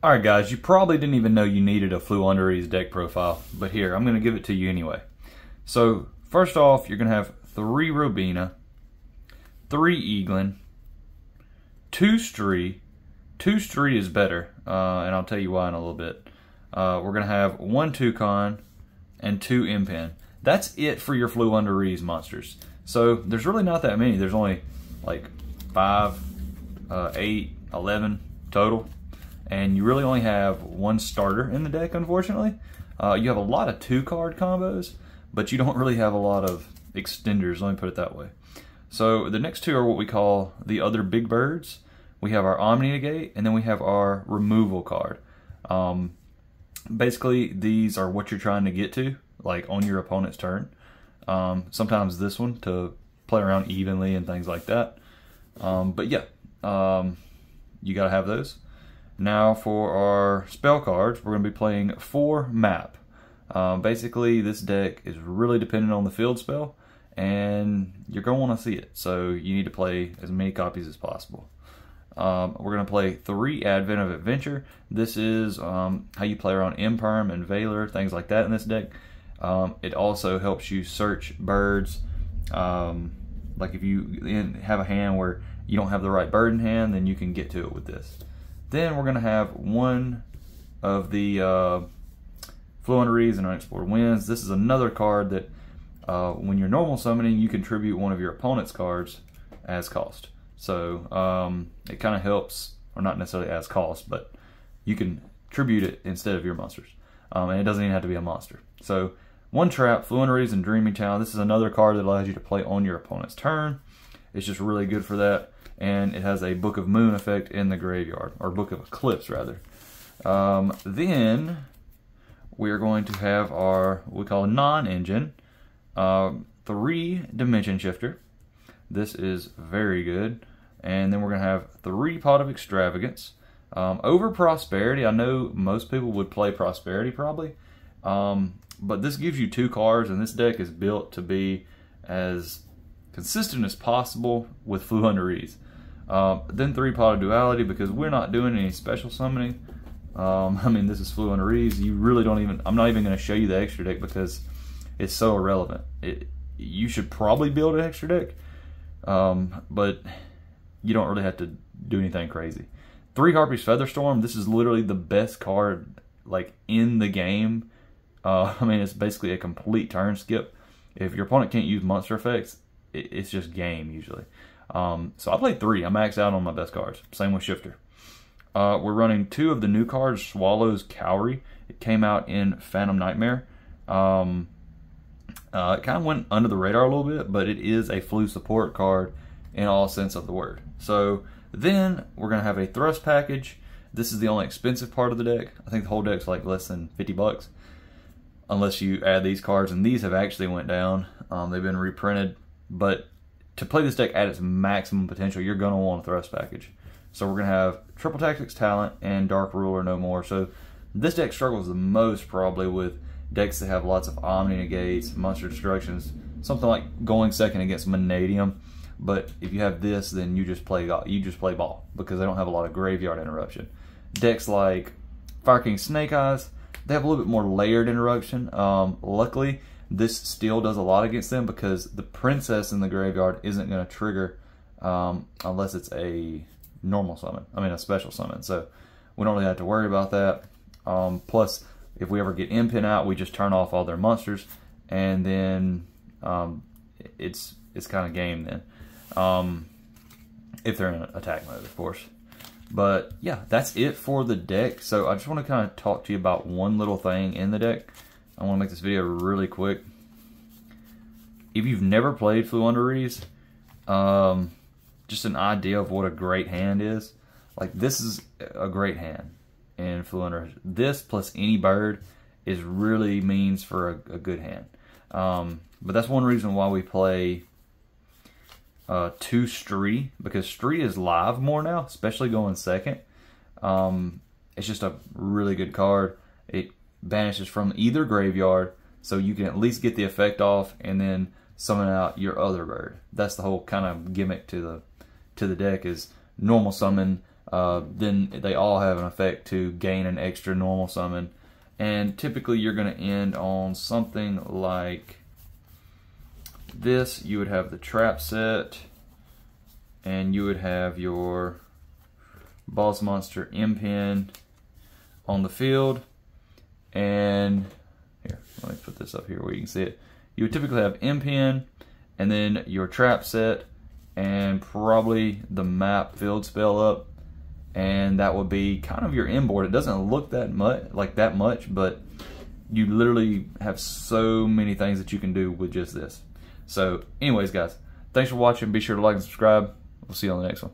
Alright guys, you probably didn't even know you needed a Floowandereeze Deck Profile, but here, I'm going to give it to you anyway. So, first off, you're going to have 3 Robina, 3 Eaglin, 2 Stree. 2 Stree is better, and I'll tell you why in a little bit. We're going to have 1 Toucan and 2 Impen. That's it for your Floowandereeze monsters. So, there's really not that many. There's only like 5, 8, 11 total. And you really only have 1 starter in the deck, unfortunately. You have a lot of 2-card combos, but you don't really have a lot of extenders, let me put it that way. So the next 2 are what we call the other big birds. We have our Omni Negate, and then we have our removal card. Basically, these are what you're trying to get to, like on your opponent's turn. Sometimes this one to play around evenly and things like that. But yeah, you gotta have those. Now for our spell cards, we're going to be playing 4 map. Basically, this deck is really dependent on the field spell, and you're going to want to see it. So you need to play as many copies as possible. We're going to play 3 Advent of Adventure. This is how you play around Imperm and Valor, things like that in this deck. It also helps you search birds. Like if you have a hand where you don't have the right bird in hand, then you can get to it with this. Then we're going to have 1 of the Floowandereeze and Unexplored Winds. This is another card that when you're normal summoning, you contribute 1 of your opponent's cards as cost. So it kind of helps, or not necessarily as cost, but you can tribute it instead of your monsters. And it doesn't even have to be a monster. So 1 Trap, Floowandereeze and Dreaming Town. This is another card that allows you to play on your opponent's turn. It's just really good for that. And it has a Book of Moon effect in the graveyard, or Book of Eclipse rather. Then we're going to have our, what we call a non-engine, 3 Dimension Shifter. This is very good. And then we're going to have 3 Pot of Extravagance. Over Prosperity, I know most people would play Prosperity probably, but this gives you 2 cards, and this deck is built to be as consistent as possible with Floowandereeze. Then 3 Pot of Duality, because we're not doing any special summoning. I mean, this is Floowandereeze. You really don't even, I'm not even going to show you the extra deck because it's so irrelevant. You should probably build an extra deck, but you don't really have to do anything crazy. 3 Harpy's Featherstorm. This is literally the best card like in the game. I mean, it's basically a complete turn skip. If your opponent can't use monster effects, it's just game usually. So I played 3. I maxed out on my best cards. Same with Shifter. We're running 2 of the new cards, Swallow's Cowrie. It came out in Phantom Nightmare. It kind of went under the radar a little bit, but it is a Floo support card in all sense of the word. So then we're going to have a Thrust Package. This is the only expensive part of the deck. I think the whole deck's like less than 50 bucks. Unless you add these cards, and these have actually went down. They've been reprinted, but to play this deck at its maximum potential, you're going to want a Thrust Package. So we're going to have Triple Tactics Talent and Dark Ruler no more. So this deck struggles the most probably with decks that have lots of Omni Negates, Monster Destructions, something like going second against Manadium. But if you have this, then you just play ball because they don't have a lot of graveyard interruption. Decks like Fire King Snake Eyes, they have a little bit more layered interruption. Luckily, this still does a lot against them because the Princess in the graveyard isn't going to trigger unless it's a normal summon. I mean, a special summon. So we don't really have to worry about that. Plus, if we ever get Impen out, we just turn off all their monsters, and then it's kind of game then. If they're in attack mode, of course. But yeah, that's it for the deck. So I just want to kind of talk to you about one little thing in the deck. I want to make this video really quick. If you've never played Floowandereeze, just an idea of what a great hand is. Like, this is a great hand in Floowandereeze. This plus any bird is really means for a good hand. But that's one reason why we play 2 Stree, because Stree is live more now, especially going second. It's just a really good card. It banishes from either graveyard, so you can at least get the effect off and then summon out your other bird. That's the whole kind of gimmick to the deck, is normal summon then they all have an effect to gain an extra normal summon. And typically you're going to end on something like this. You would have the trap set, and you would have your boss monster M-Pin on the field. And here, let me put this up here where you can see it. You would typically have M-Pin, and then your trap set, and probably the map field spell up, and that would be kind of your inboard. It doesn't look that much, but you literally have so many things that you can do with just this. So anyways, guys, thanks for watching. Be sure to like and subscribe. We'll see you on the next one.